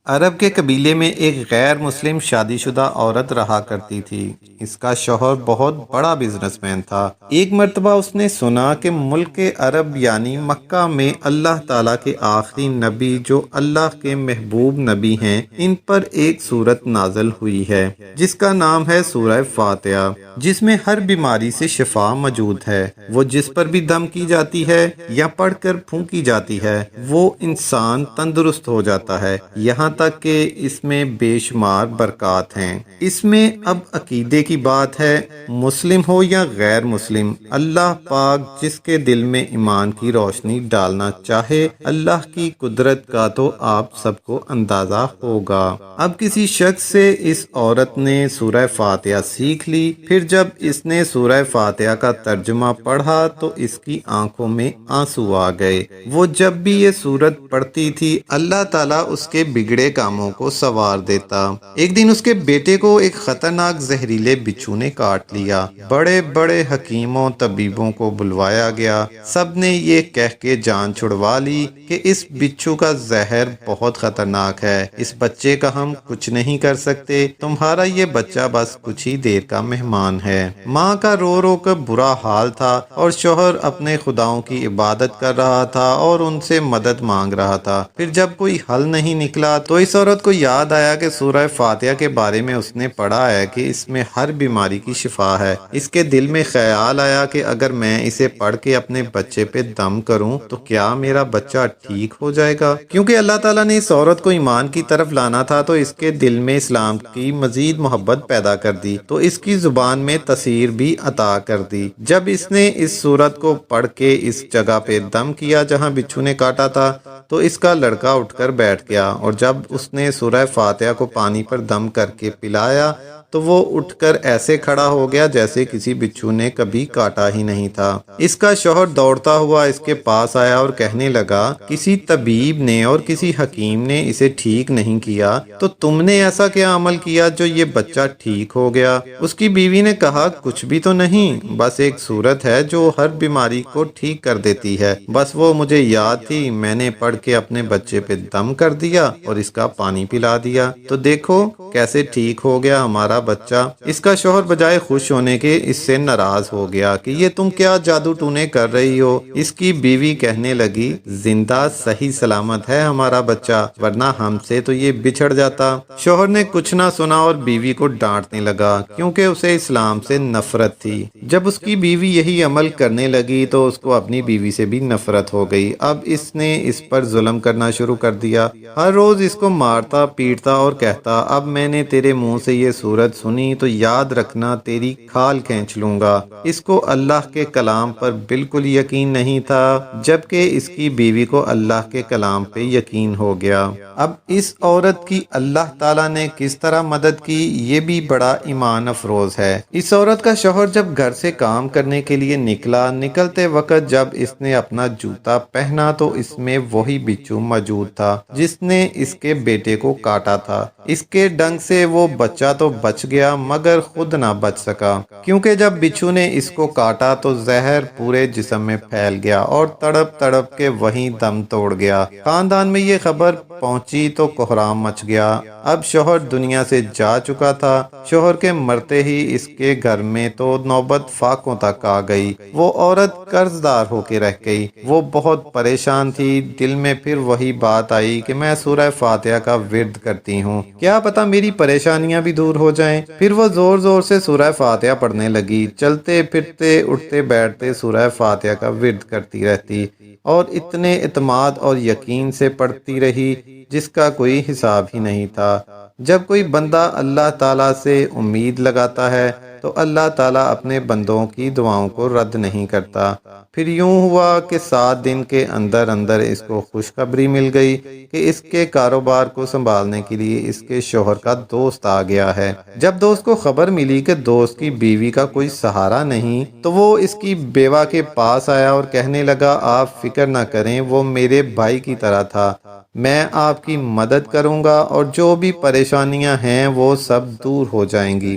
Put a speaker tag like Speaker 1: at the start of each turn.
Speaker 1: عرب کے قبیلے میں ایک غیر مسلم شادی شدہ عورت رہا کرتی تھی۔ اس کا شوہر بہت بڑا بزنس مین تھا۔ ایک مرتبہ اس نے سنا کہ ملک عرب یعنی مکہ میں اللہ تعالیٰ کے آخری نبی جو اللہ کے محبوب نبی ہیں، ان پر ایک سورت نازل ہوئی ہے جس کا نام ہے سورہ فاتحہ، جس میں ہر بیماری سے شفا موجود ہے۔ وہ جس پر بھی دم کی جاتی ہے یا پڑھ کر پھونکی جاتی ہے وہ انسان تندرست ہو جاتا ہے، یہاں تک کہ اس میں بے شمار برکات ہیں۔ اس میں اب عقیدے کی بات ہے، مسلم ہو یا غیر مسلم، اللہ پاک جس کے دل میں ایمان کی روشنی ڈالنا چاہے، اللہ کی قدرت کا تو آپ سب کو اندازہ ہوگا۔ اب کسی شخص سے اس عورت نے سورہ فاتحہ سیکھ لی، پھر جب اس نے سورہ فاتحہ کا ترجمہ پڑھا تو اس کی آنکھوں میں آنسو آ گئے۔ وہ جب بھی یہ سورت پڑھتی تھی اللہ تعالیٰ اس کے بگڑے کاموں کو سنوار دیتا۔ ایک دن اس کے بیٹے کو ایک خطرناک زہریلے بچھو نے کاٹ لیا۔ بڑے بڑے حکیموں طبیبوں کو بلوایا گیا، سب نے یہ کہہ کے جان چھڑوا لی کہ اس بچھو کا زہر بہت خطرناک ہے، اس بچے کا ہم کچھ نہیں کر سکتے، تمہارا یہ بچہ بس کچھ ہی دیر کا مہمان ہے۔ ماں کا رو رو کر برا حال تھا اور شوہر اپنے خداؤں کی عبادت کر رہا تھا اور ان سے مدد مانگ رہا تھا۔ پھر جب کوئی حل نہیں نکلا تو اس عورت کو یاد آیا کہ سورہ فاتحہ کے بارے میں اس نے پڑھا ہے کہ اس میں ہر بیماری کی شفا ہے۔ اس کے دل میں خیال آیا کہ اگر میں اسے پڑھ کے اپنے بچے پہ دم کروں تو کیا میرا بچہ ٹھیک ہو جائے گا؟ کیونکہ اللہ تعالیٰ نے اس عورت کو ایمان کی طرف لانا تھا تو اس کے دل میں اسلام کی مزید محبت پیدا کر دی، تو اس کی زبان میں تاثیر بھی عطا کر دی۔ جب اس نے اس سورت کو پڑھ کے اس جگہ پہ دم کیا جہاں بچھو نے کاٹا تھا تو اس کا لڑکا اٹھ کر بیٹھ گیا، اور جب اس نے سورہ فاتحہ کو پانی پر دم کر کے پلایا تو وہ اٹھ کر ایسے کھڑا ہو گیا جیسے کسی بچھو نے کبھی کاٹا ہی نہیں تھا۔ اس کا شوہر دوڑتا ہوا اس کے پاس آیا اور کہنے لگا، کسی طبیب نے اور کسی حکیم نے اسے ٹھیک نہیں کیا، تو تم نے ایسا کیا عمل کیا جو یہ بچہ ٹھیک ہو گیا؟ اس کی بیوی نے کہا، کچھ بھی تو نہیں، بس ایک سورت ہے جو ہر بیماری کو ٹھیک کر دیتی ہے، بس وہ مجھے یاد تھی، میں نے پڑھ کے اپنے بچے پہ دم کر دیا اور اس کا پانی پلا دیا، تو دیکھو کیسے ٹھیک ہو گیا ہمارا بچہ۔ اس کا شوہر بجائے خوش ہونے کے اس سے ناراض ہو گیا کہ یہ تم کیا جادو ٹونے کر رہی ہو۔ اس کی بیوی کہنے لگی، زندہ صحیح سلامت ہے ہمارا بچہ، ورنہ ہم سے تو یہ بچھڑ جاتا۔ شوہر نے کچھ نہ سنا اور بیوی کو ڈانٹنے لگا کیونکہ اسے اسلام سے نفرت تھی۔ جب اس کی بیوی یہی عمل کرنے لگی تو اس کو اپنی بیوی سے بھی نفرت ہو گئی۔ اب اس نے اس پر ظلم کرنا شروع کر دیا، ہر روز اس کو مارتا پیٹتا اور کہتا، اب میں نے تیرے منہ سے یہ سورت سنی تو یاد رکھنا تیری کھال کھینچ لوں گا۔ اس کو اللہ کے کلام پر بالکل یقین نہیں تھا، جبکہ اس کی بیوی کو اللہ کے کلام پہ یقین ہو گیا۔ اب اس عورت کی اللہ تعالیٰ نے کس طرح مدد کی، یہ بھی بڑا ایمان افروز ہے۔ اس عورت کا شوہر جب گھر سے کام کرنے کے لیے نکلا، نکلتے وقت جب اس نے اپنا جوتا پہنا تو اس میں وہی بچھو موجود تھا جس نے اس کے بیٹے کو کاٹا تھا۔ اس کے ڈنگ سے وہ بچہ تو بچ گیا مگر خود نہ بچ سکا، کیونکہ جب بچھو نے اس کو کاٹا تو زہر پورے جسم میں پھیل گیا اور تڑپ تڑپ کے وہیں دم توڑ گیا۔ خاندان میں یہ خبر پہنچی تو کوہرام مچ گیا۔ اب شوہر دنیا سے جا چکا تھا۔ شوہر کے مرتے ہی اس کے گھر میں تو نوبت فاقوں تک آ گئی۔ وہ عورت قرض دار ہو کے رہ گئی۔ وہ بہت پریشان تھی، دل میں پھر وہی بات آئی کہ میں سورہ فاتحہ کا ورد کرتی ہوں، کیا پتہ میری پریشانیاں بھی دور ہو جائیں۔ پھر وہ زور زور سے سورہ فاتحہ پڑھنے لگی، چلتے پھرتے اٹھتے بیٹھتے سورہ فاتحہ کا ورد کرتی رہتی اور اتنے اعتماد اور یقین سے پڑھتی رہی جس کا کوئی حساب ہی نہیں تھا۔ جب کوئی بندہ اللہ تعالیٰ سے امید لگاتا ہے تو اللہ تعالیٰ اپنے بندوں کی دعاؤں کو رد نہیں کرتا۔ پھر یوں ہوا کہ 7 دن کے اندر اندر اس کو خوشخبری مل گئی کہ اس کے کاروبار کو سنبھالنے کے لیے اس کے شوہر کا دوست آ گیا ہے۔ جب دوست کو خبر ملی کہ دوست کی بیوی کا کوئی سہارا نہیں تو وہ اس کی بیوہ کے پاس آیا اور کہنے لگا، آپ فکر نہ کریں، وہ میرے بھائی کی طرح تھا، میں آپ کی مدد کروں گا اور جو بھی پریشانیاں ہیں وہ سب دور ہو جائیں گی۔